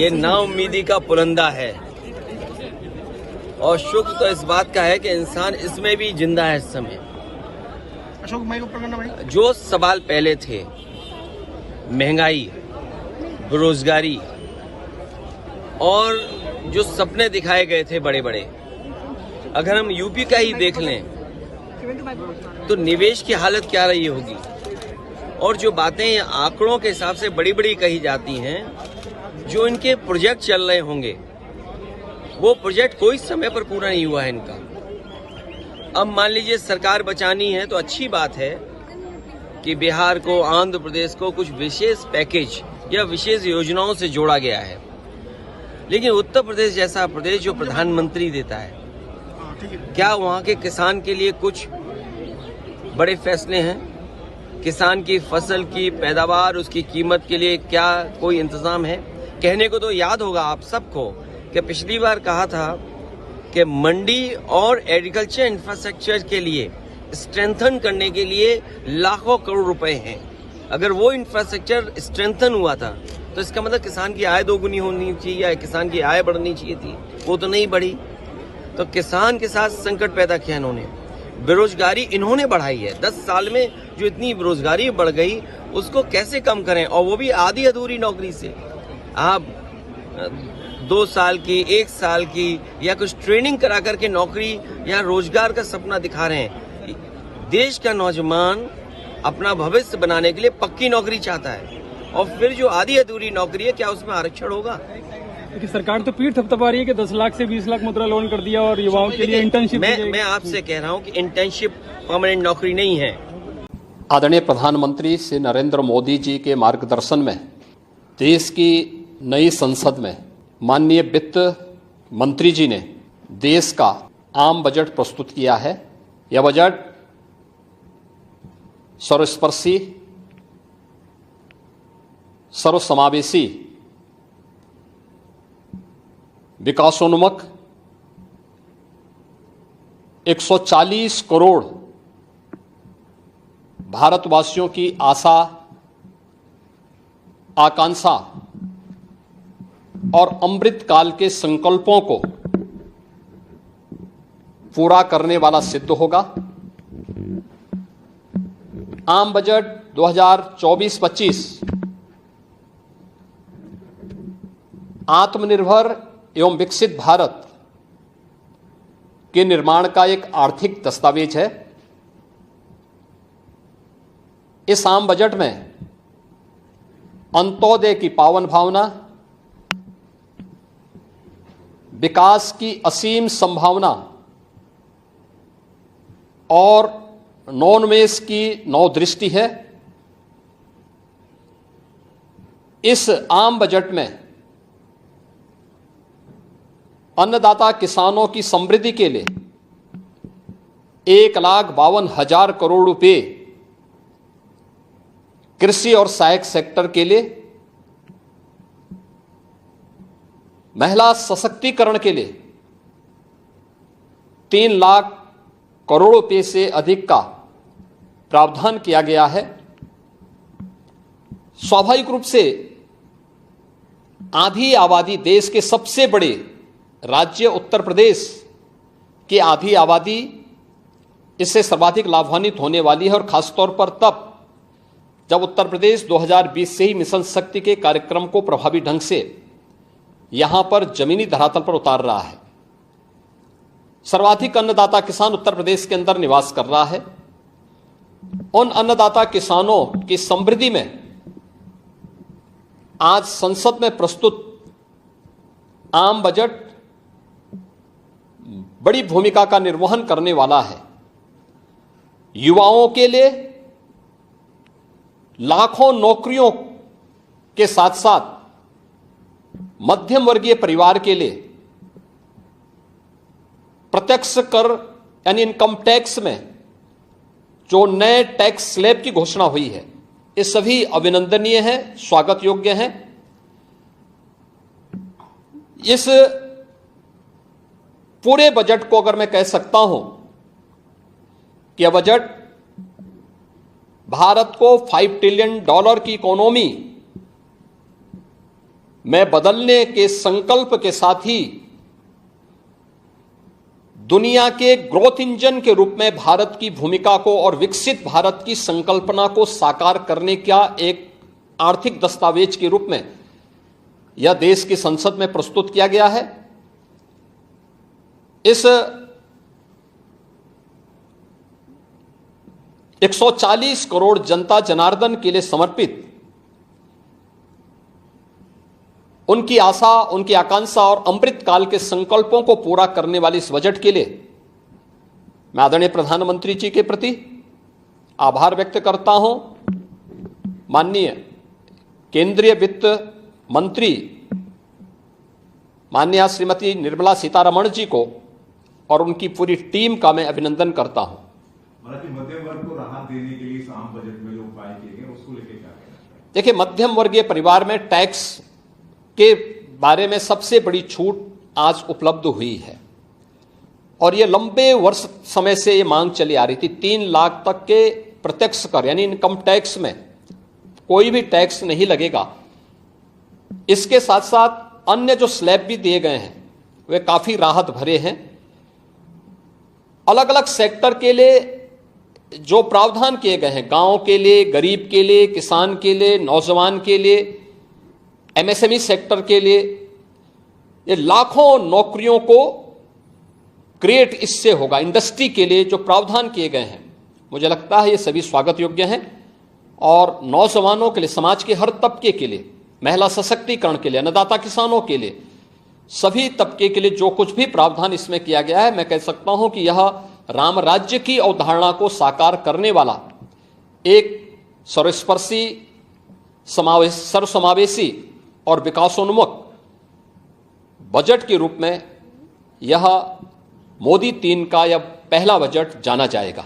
ये नाउम्मीदी का पुलंदा है और शुक्र तो इस बात का है कि इंसान इसमें भी जिंदा है इस समय। अशोक भाई को पकड़ना भाई। जो सवाल पहले थे, महंगाई, बेरोजगारी और जो सपने दिखाए गए थे बड़े बड़े, अगर हम यूपी का ही देख लें तो निवेश की हालत क्या रही होगी। और जो बातें आंकड़ों के हिसाब से बड़ी बड़ी कही जाती हैं, जो इनके प्रोजेक्ट चल रहे होंगे, वो प्रोजेक्ट कोई समय पर पूरा नहीं हुआ है इनका। अब मान लीजिए सरकार बचानी है तो अच्छी बात है कि बिहार को, आंध्र प्रदेश को कुछ विशेष पैकेज या विशेष योजनाओं से जोड़ा गया है, लेकिन उत्तर प्रदेश जैसा प्रदेश जो प्रधानमंत्री देता है, क्या वहाँ के किसान के लिए कुछ बड़े फैसले हैं? किसान की फसल की पैदावार, उसकी कीमत के लिए क्या कोई इंतजाम है? कहने को तो याद होगा आप सबको कि पिछली बार कहा था कि मंडी और एग्रीकल्चर इंफ्रास्ट्रक्चर के लिए स्ट्रेंथन करने के लिए लाखों करोड़ रुपए हैं। अगर वो इंफ्रास्ट्रक्चर स्ट्रेंथन हुआ था तो इसका मतलब किसान की आय दोगुनी होनी चाहिए या किसान की आय बढ़नी चाहिए थी, वो तो नहीं बढ़ी। तो किसान के साथ संकट पैदा किया इन्होंने। बेरोजगारी इन्होंने बढ़ाई है। 10 साल में जो इतनी बेरोजगारी बढ़ गई, उसको कैसे कम करें, और वो भी आधी अधूरी नौकरी से। आप 2 साल की, 1 साल की या कुछ ट्रेनिंग करा करके नौकरी या रोजगार का सपना दिखा रहे हैं। देश का नौजवान अपना भविष्य बनाने के लिए पक्की नौकरी चाहता है, और फिर जो आधी अधूरी नौकरी है, क्या उसमें आरक्षण होगा? क्योंकि सरकार तो पीठ थपथपा रही है कि 10 लाख से 20 लाख मुद्रा लोन कर दिया और युवाओं के लिए इंटर्नशिप। मैं आपसे कह रहा हूं कि इंटर्नशिप परमानेंट नौकरी नहीं है। आदरणीय प्रधानमंत्री श्री नरेंद्र मोदी जी के मार्गदर्शन में देश की नई संसद में माननीय वित्त मंत्री जी ने देश का आम बजट प्रस्तुत किया है। यह बजट सर्वस्पर्शी, सर्वसमावेशी, विकासोन्मुख 140 करोड़ भारतवासियों की आशा, आकांक्षा और अमृत काल के संकल्पों को पूरा करने वाला सिद्ध होगा। आम बजट 2024-25 आत्मनिर्भर एवं विकसित भारत के निर्माण का एक आर्थिक दस्तावेज है। इस आम बजट में अंत्योदय की पावन भावना, विकास की असीम संभावना और नवोन्मेष की नवदृष्टि है। इस आम बजट में अन्नदाता किसानों की समृद्धि के लिए 1,52,000 करोड़ रुपए, कृषि और सहायक सेक्टर के लिए, महिला सशक्तिकरण के लिए 3 लाख करोड़ रुपए से अधिक का प्रावधान किया गया है। स्वाभाविक रूप से आधी आबादी, देश के सबसे बड़े राज्य उत्तर प्रदेश की आधी आबादी इससे सर्वाधिक लाभान्वित होने वाली है, और खासतौर पर तब जब उत्तर प्रदेश 2020 से ही मिशन शक्ति के कार्यक्रम को प्रभावी ढंग से यहां पर जमीनी धरातल पर उतार रहा है। सर्वाधिक अन्नदाता किसान उत्तर प्रदेश के अंदर निवास कर रहा है। उन अन्नदाता किसानों की समृद्धि में आज संसद में प्रस्तुत आम बजट बड़ी भूमिका का निर्वहन करने वाला है। युवाओं के लिए लाखों नौकरियों के साथ साथ मध्यम वर्गीय परिवार के लिए प्रत्यक्ष कर यानी इनकम टैक्स में जो नए टैक्स स्लैब की घोषणा हुई है, ये सभी अभिनंदनीय है, स्वागत योग्य है। इस पूरे बजट को अगर मैं कह सकता हूं कि यह बजट भारत को $5 ट्रिलियन की इकोनॉमी में बदलने के संकल्प के साथ ही दुनिया के ग्रोथ इंजन के रूप में भारत की भूमिका को और विकसित भारत की संकल्पना को साकार करने का एक आर्थिक दस्तावेज के रूप में यह देश की संसद में प्रस्तुत किया गया है। इस 140 करोड़ जनता जनार्दन के लिए समर्पित उनकी आशा, उनकी आकांक्षा और अमृत काल के संकल्पों को पूरा करने वाले इस बजट के लिए मैं आदरणीय प्रधानमंत्री जी के प्रति आभार व्यक्त करता हूं। माननीय केंद्रीय वित्त मंत्री माननीय श्रीमती निर्मला सीतारमण जी को और उनकी पूरी टीम का मैं अभिनंदन करता हूं। मध्यम वर्ग को राहत देने के लिए इस आम बजट में जो उपाय किए गए उसको लेकर क्या कहना है? देखिए, मध्यम वर्गीय परिवार में टैक्स के बारे में सबसे बड़ी छूट आज उपलब्ध हुई है और यह लंबे वर्ष समय से ये मांग चली आ रही थी। 3 लाख तक के प्रत्यक्ष कर यानी इनकम टैक्स में कोई भी टैक्स नहीं लगेगा। इसके साथ साथ अन्य जो स्लैब भी दिए गए हैं वे काफी राहत भरे हैं। अलग अलग सेक्टर के लिए जो प्रावधान किए गए हैं, गांव के लिए, गरीब के लिए, किसान के लिए, नौजवान के लिए, एमएसएमई सेक्टर के लिए, ये लाखों नौकरियों को क्रिएट इससे होगा। इंडस्ट्री के लिए जो प्रावधान किए गए हैं मुझे लगता है ये सभी स्वागत योग्य हैं और नौजवानों के लिए, समाज के हर तबके के लिए, महिला सशक्तिकरण के लिए, अन्नदाता किसानों के लिए, सभी तबके के लिए जो कुछ भी प्रावधान इसमें किया गया है, मैं कह सकता हूं कि यह राम राज्य की अवधारणा को साकार करने वाला एक सर्वस्पर्शी, सर्वसमावेशी और विकासोन्मुख बजट के रूप में यह मोदी 3 का यह पहला बजट जाना जाएगा।